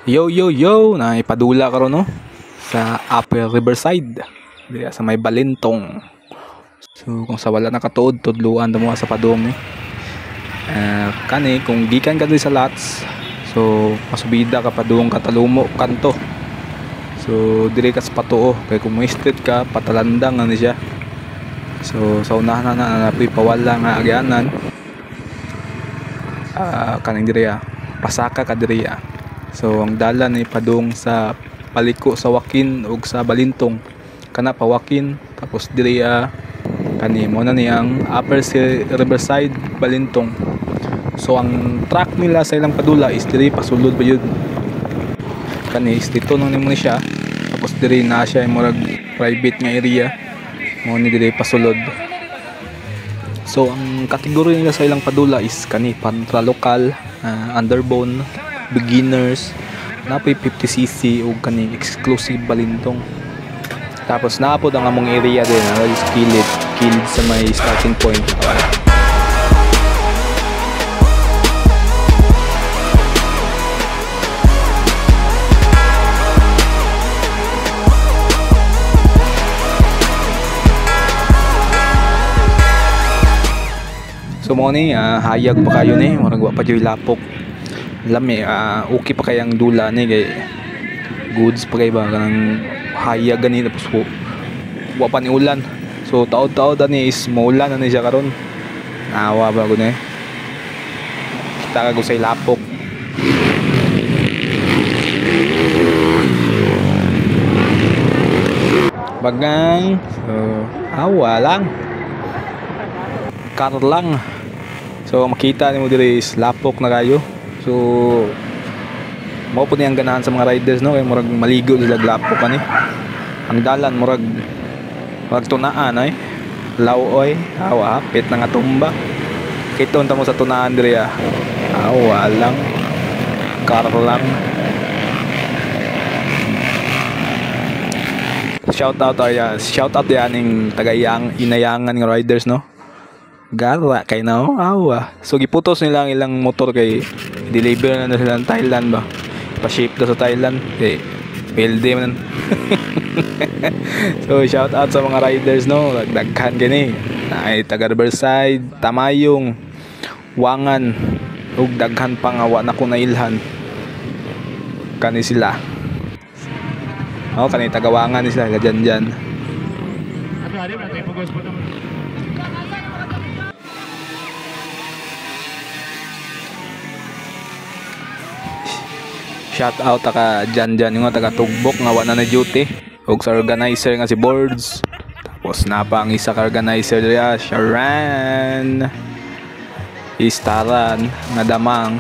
Yo yo yo, na ipadula karon no sa Upper Riverside diya sa may Balintong. So kung sa wala nakatuod tudluan mo sa padong ni. Kani kung gikan ka sa Lots, so masubida ka padung katalumo kanto. So dire ka sa patuo kay kung mo street ka patalandang na siya. So sa unahan na napoy pawala nga agyanan. Kaning dire pasaka ka dire. So ang dalan ay padung sa paliko sa Wakin ug sa Balintong. Kana pa Wakin tapos diri kani mo na niyang Upper Riverside Balintong. So ang track nila sa ilang padula is diri pasulod ba yun. Kani is dito nang nimo ni siya. Tapos diri na siya murag private nga area. Mo ni diri pasulod. So ang kategorya nila sa ilang padula is kani pantra lokal, underbone, beginners, napoy 50cc o kani exclusive Balintong. Tapos naapod ang among area din is kilid sa may starting point. So mo ni hayag pa kayo ni murag wa pa joy lapok. Lami okay pa kayang dula ni kay goods pa kay ba kanang hayag gani tapos wa pa ni ulan. So taod-taod ani is maulan ani siya karon. Nawa ba ko ni. Kita ka gusay lapok. Bagang so awa lang. Kar lang. So makita nimo diri is lapok na kayo. So mao po niyang ganahan sa mga riders no kay murag maligo sila lapok ani. Ang dalan murag tunaan ay lawoy awa hapit na nga tumba. Kiton ta mo sa tunaan diri awa lang. Kar lang. Shout out yan ning tagayang inayangan nga riders no. Gara kay no awa. So giputos nila ang ilang motor kay deliver na sila ng Thailand ba. Pa-ship daw sa Thailand. Eh PLD man. So shout out sa mga riders no. Daghan gani. Ay taga Riverside, Tamayong, Wangan ug daghan pa nga wa na ko nailhan. Kani sila. Kani taga Wangan sila gadyan. Shout out ka dyan yung taga Tugbok nga wala na duty ug sa organizer nga si Boards. Tapos napa ang isa ka organizer diya Sharan Istaran nga Damang.